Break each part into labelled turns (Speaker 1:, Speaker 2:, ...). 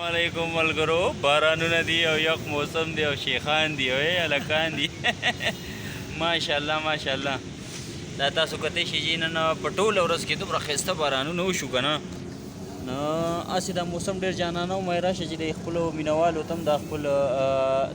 Speaker 1: علیکم ملګرو بارانونه دي او یخ موسم دی او شیخان دي او هلکان دي ماشاءالله ماشاءالله دا تاسو کته شي چې نن په ټوله ورځ کې دومره ښایسته بارانونه وشو که نه نو هسې دا موسم ډېر جانانه و مې راشه چې د خپلو مینهوالو ته هم دا خپل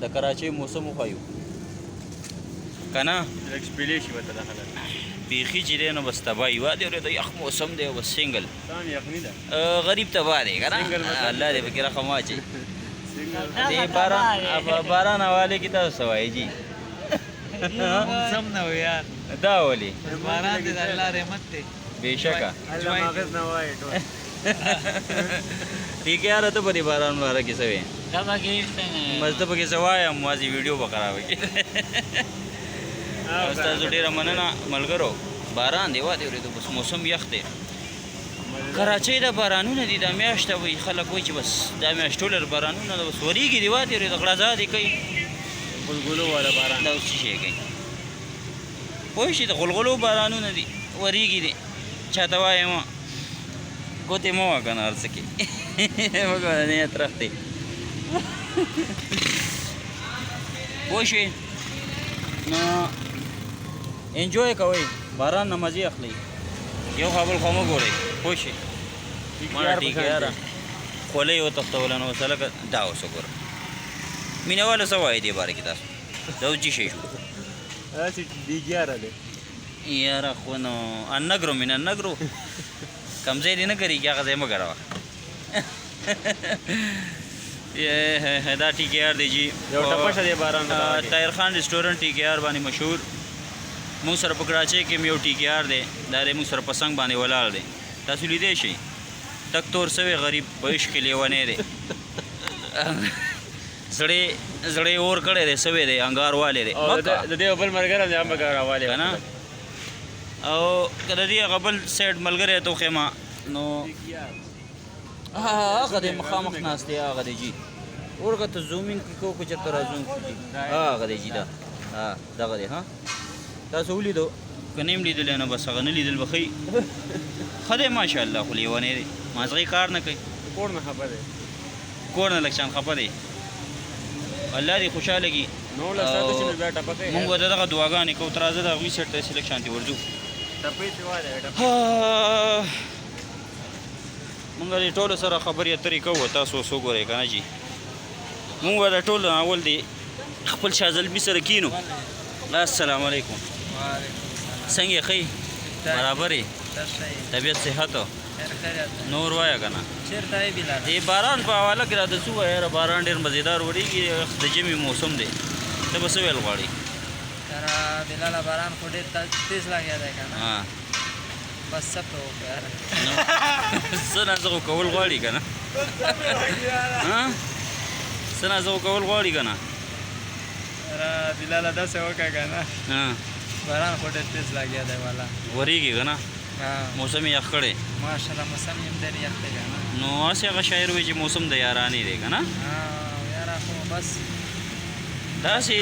Speaker 1: د کراچۍ موسم وښایو که نه
Speaker 2: لږ شپېلې شي ورته دا خلک
Speaker 1: بیخي چې دی نو بس تباهي وا دی د یخ موسم دی او بس سنګل
Speaker 2: سام یخني ده
Speaker 1: غریب تباه دی که نه الله دې پکې رحم واچوي دې باران حوالې کې تاسو څه وایي جي
Speaker 3: موسم نه و یار
Speaker 1: دا ولې
Speaker 3: باران دې د الله رحمت دی
Speaker 1: بېشکه
Speaker 2: الله ماغز نه وایي ټول
Speaker 1: ټیک یاره ته په دې باران باره کې څه وایې
Speaker 3: دا پکې
Speaker 1: بس ته پکې څه وایم مازې ویډیو به خرابه کړي ستاسو ډېره مننه ملګرو باران دی وا دی اورېدو بس موسم یخ دی کراچۍ د بارانونه دي دا میاشته وایي خلک وایي چې بس دا میاشت ټوله بارانونه ده بس وریږي دی وا دی اورېدو غړزا دي کوي
Speaker 2: غلغلو والا باران
Speaker 1: دا اوس څه شی کوي پوه شي د غلغلو بارانونه دي وریږي دي چاته وایم ګوتې مه وه که نه هر څه کې وګوره نیت رخ دی پوه شوې نو انجوی کوئ باران نه مزې اخلئ یو خوا بل خوا مه ګورئ پوه شئ ماړه ټیک یاره خولۍ وتښتوله نو اوس هلکه دا اوس وګوره مینهوالو څه وایي دې باره کې تاسو دا اوس جي شی شو
Speaker 2: هسې ډیګیاره دی
Speaker 1: یاره خو نو النګرو من النګرو کم ځای دې نه کړېږي هغه ځای مه ګروه دا ټي کې آر دی جی
Speaker 2: یو ټپه شه دی باران
Speaker 1: طاهر خان رسټورنټ ټي کې آر باندې مشهور موږ سره په کراچۍ کې یو ټي کې آر دی دا دی موږ سره په څنګ باندې ولاړ دی تاسو لیدی شئ تک تور سوی غریب په عشق کې لیونی دی زړی اور کړی دی سوی دی انګار والی دی
Speaker 2: د دې بل ملګری دی هم به راوالی
Speaker 1: که نه او که د دې هغه بل سایډ ملګری ته وښیم نو هغه دی مخامخ ناست دی هغه دی جي ورکه ته زومینګ کوو که چېرته را زوم کړي هغه دی جي دا دغه دی ها تاسو ولیدو که نه یم لیدلی نو بس هغه نه لیدل به ښه ښه دی ماشاءالله خو لیونی دی مازغې کار نه کوي
Speaker 2: کور نه خبر دی
Speaker 1: کور نه لږ شان خفه دی الله دې خوشحاله کړي
Speaker 2: نو له ساده شي نو بیا ټپه کوي
Speaker 1: مونږ به د دغه دعاګانې کوو تر راځه د هغوی سیټ ته داسې لږ شانتې ورځو
Speaker 2: ټپې چې وایي ټپه
Speaker 1: مونږ د ټولو سره خبرې اترې کوو تاسو اوس وګورئ که نه جي مونږ به د ټولو اول د خپل شازلمي سره کینو السلام علیکم څنګه یې ښه برابر یې طبیعت صحت نور وایه که نه
Speaker 3: چېرته یې بلال
Speaker 1: د باران په حواله کې راته څه ووایه یاره باران ډېر مزېدار وریږي د ژمي موسم دی ته به څه ویل غواړې
Speaker 3: یاره بلاله باران خو ډېر تیز لګیا دی که نه
Speaker 1: ها
Speaker 3: بس څه پرې وکړو یاره
Speaker 1: څه نازه خو کول غواړي که نه څه نازه خو کول غواړي که نه
Speaker 3: یاره بلاله داسې وکړه که نه باران خو ډېر تیز لګیا دی والا
Speaker 1: وریږي که نه موسم یې یخ کړی
Speaker 3: ماشاءالله موسم یې هم ډېر یخ دی که نه
Speaker 1: نو هسې هغه شاعر وایي چې موسم د یارانې دی که نه
Speaker 3: یاره خو بس
Speaker 1: داسې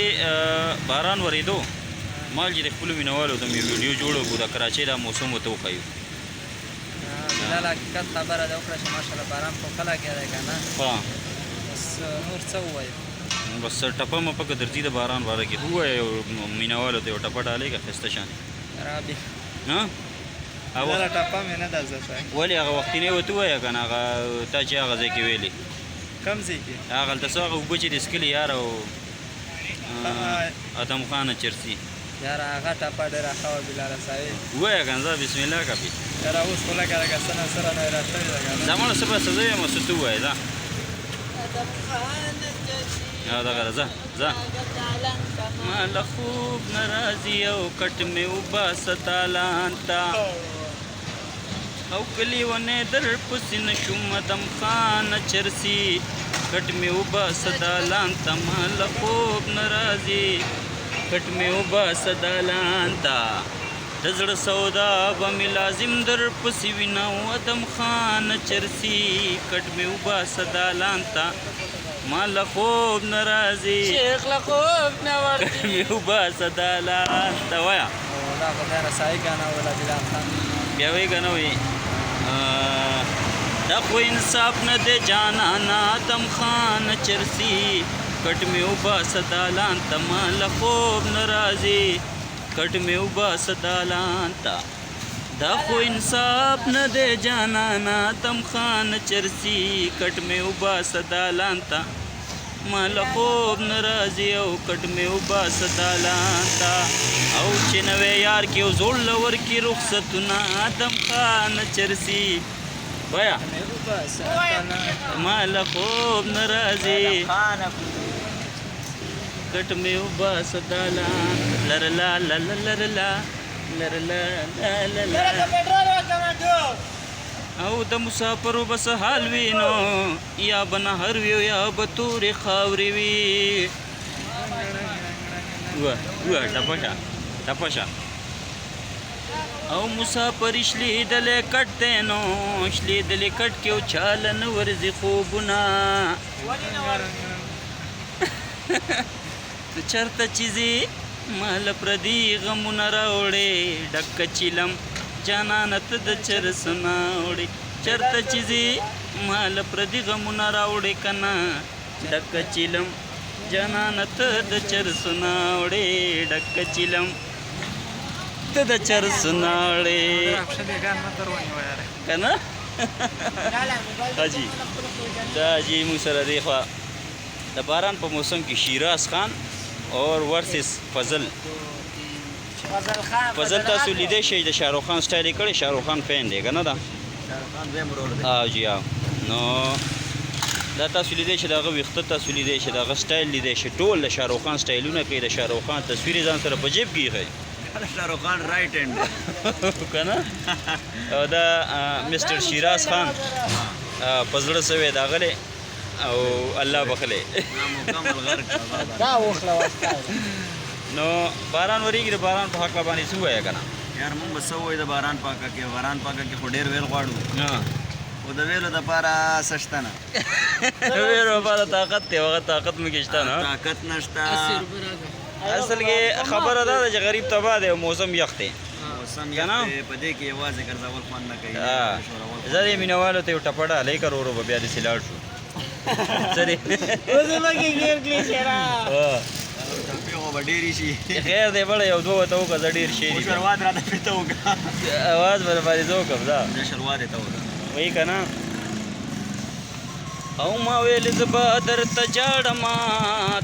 Speaker 1: باران ورېدو مال چې د خپلو مینهوالو ته مې ویډیو جوړه کړو د کراچۍ دا موسم ورته وښیو
Speaker 3: بلال حقیقت خبره ده وکړه چې ماشاءالله باران خو ښه لګیا دی که نه بس نور څه ووایو
Speaker 1: بس ټپه مه پکه درځي د باران باره کې ووایه یو مینهوالو ته یو ټپه ډالۍ که ښایسته شانې
Speaker 3: بلاله ټپه مې نه ده زه شاید
Speaker 1: ولې هغه وختینۍ ورته ووایه که نه هغه تا چې هغه ځای کې ویلې
Speaker 3: کم ځای کې
Speaker 1: هغلته څه هغه اوبه چې د څکلې یاره او ادم خانه چرسي
Speaker 3: یاره هغه ټپه ډېره ښه وه بلاله صاحب
Speaker 1: ووایه که نه ځه بسم الله کپې
Speaker 3: یاره اوس خو لږه لږه څه نه څه رانه را شوې ده که نه
Speaker 1: زمانه څه به څه زه یم څه ته ووایه ځه دغه ځه ځه ما له خوب نه راځي او کټ مې وباسه دالان ته او کلی ونې در پسې نه شوم ادم خانه چرسي کټ مې وباسه دالان ته ما له خوب نه راځي کټ مې وباسه دالان ته د زړه سودا به مې لازم در پسې وینه ادم خانه چرسي کټ مې وباسه دالان ته ما له خوب نه راځي
Speaker 3: شیخ له خوب نه ورځي
Speaker 1: مې وباسه دالان ته وایه
Speaker 3: دا خو بیا رسایي ګاڼه وله بلال خان
Speaker 1: بیا وایي که نه وایي دا خو انصاف نه دی جانانا آدم خان چرسی کټ مې وباسه دالان ته ما له خوب نه راځي کټ مې وباسه دالان ته دا خو انصاف نه دی جانانا آدم خان چرسی کټ مې وباسه دالان ته ما له خوب نه راځي او کټ مې وباسه دالان ته او چې نوی یار کې یو زوړ لور کې رخصتونه آدم خان چرسی بایا ما له خوب نه راځي کټ مې وباسه دالان لرلا لرلا لرلا لرلا او د مسافرو بس حال وینو یا بنهر وي یا به تورې خاورې وي ټپشه او مسافر شلیدلې کټ دی نو شلیدلې کټ کې او چاله نه ورځي خوبونه ته چېرته چې ځې مال پردي غمونه راوړې ډکه چیلم جانانه ته د چرسونه وړې چېرته چې ځې مال پردي غمونه راوړې که نه ډکه چیلم جانانه ته د چرسونه وړې ډکه چیلم ته د چرسونه وړې که نه حاجي دا حاجي موږ سره دی خوا د باران په موسم کې شیراز خان اور ورسس فضل تاسو لیدی شئ د شاهرخ خان سټایل یې کړی شاهرخ خان فین دی که نه ده جی نو دا تاسو لیدی شئ د هغه ویښته تاسو لیدی شئ د هغه سټایل لیدی شئ ټول د شاهرخ خان سټایلونه کوي د شاهرخ خان تصویر یې ځان سره په جیب کې ایښی
Speaker 2: شاهرخ خان رایټ هینډ
Speaker 1: که نه او دا مسټر شیراز خان په زړه سوی داغلی او الله بخلی نو باران وریږي د باران په حق باندې څه ووایه که نه
Speaker 2: یار مونږ به څه ووایو د باران پاکه کې باران پاکه کې خو ډېر ویل غواړو خو د ویلو دپاره څه شته نه
Speaker 1: ویلو لپاره طاقت دی هغه طاقت مو کې شته نه
Speaker 2: طاقت نشته
Speaker 1: اصل کې خبره دا ده چې غریب تباه دی او موسم یخ دی
Speaker 2: موسم یخ دی په دې کې یوازې ګرځول خوند نه کوي
Speaker 1: زه دې مینهوالو ته یو ټپه ډالۍ کړ ورو به بیا داسې لاړ شو
Speaker 2: به ډېرې شي
Speaker 1: خیر دی بړه یو دوه ورته وکړه زه ډېر شی دي
Speaker 2: شروعات راته پرته وکړه
Speaker 1: اواز به درباندې زه وکړم دا
Speaker 2: شروعات یې ته وکړه
Speaker 1: وایي که نه او ما ویل زه به درته جاړم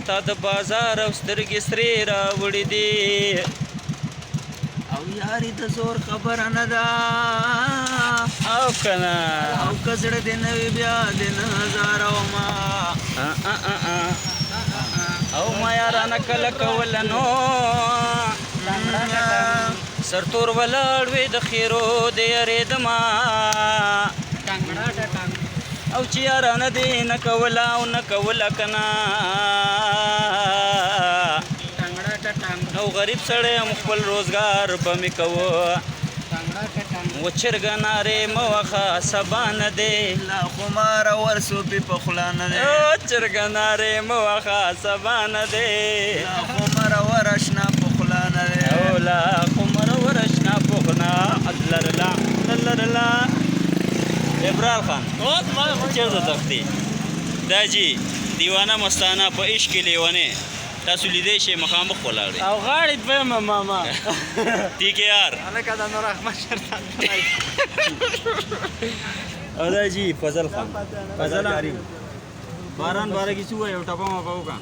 Speaker 1: تا د بازار او سترګې سرې راوړې دي
Speaker 2: او یاري د زور خبره نه ده
Speaker 1: او که نه
Speaker 2: او که زړه دې نه وي بیا دې نه هزارومه
Speaker 1: او ما یارانه کله کوله نو سرتور ولاړ وې د خیرو د یارېدمه او چې یارانه دې نه کوله او نه کوله که نه او غریب سړی هم خپل روزګار به مې کوه و چرګه نارې مه وخه سبا نه دی
Speaker 2: لا خماره ورسوپي په خوله نه دی
Speaker 1: چرګه نارې مه وخه سبا نه دی
Speaker 2: لا خمره ورشنه په خوله نه دی
Speaker 1: او لا خمره ورشنه په خوله لرلا لرلا ابرار خان چېرته تښتې دا جي دیوانه مستانه په عشق کې لیونې تاسو لیدی شئ مخامخ ولاړ دی
Speaker 3: او غاړې دویمه ماما
Speaker 1: ټي کې آر
Speaker 3: هلکه د نور احمد شرطان
Speaker 1: او دا جی فضل خان فضل باران باره کې څه ووایه یو ټپه مپه وکړه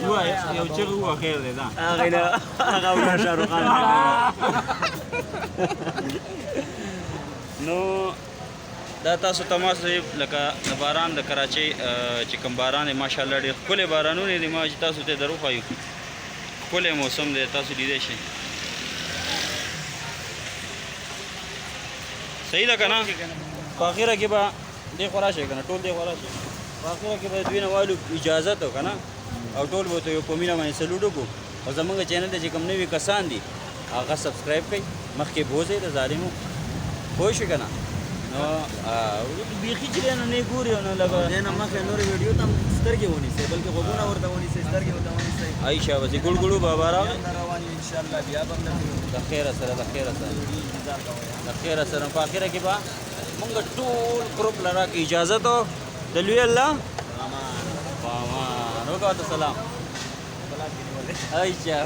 Speaker 1: ووایه یو چغې ووایه خیر دی دا
Speaker 2: هغې نه هغه وکړه شاهرخ خان
Speaker 1: نو دا تاسو تماس لکه د باران د کراچۍ چې کوم باران دی ماشاءالله ډېر ښکلی بارانونه دي ما چې تاسو ته در وښایو ښکلی موسم دی تاسو لیدی شئ صحیح ده که نه په اخره کې به دې خوا راشئ که نه ټول دې خوا راشئ په اخره کې به دوی نه والو اجازت که نه او ټول به ورته یو په مینه باندې سلوټ وکړو او زموږ چینل ته چې کوم نوي کسان دي هغه سبسکرایب کړئ مخکې بوځئ د ظالمو پوه شوې که نه نو بیخي چې نو نه ګوري نو لګا
Speaker 2: دې نه مخه نور ویډیو ته سترګې ونیسي بلکې غوږونه ورته ونیسي سترګې ورته ونیسي
Speaker 1: عائشہ وسی ګړ ګړو بابا راغی
Speaker 2: روان یو ان شاء الله بیا به
Speaker 1: د خیر سره د خیر سره د خیر سره په اخره کې با مونږ ټول ګروپ لرا کی اجازه ته د لوی الله امان نو کا سلام عائشہ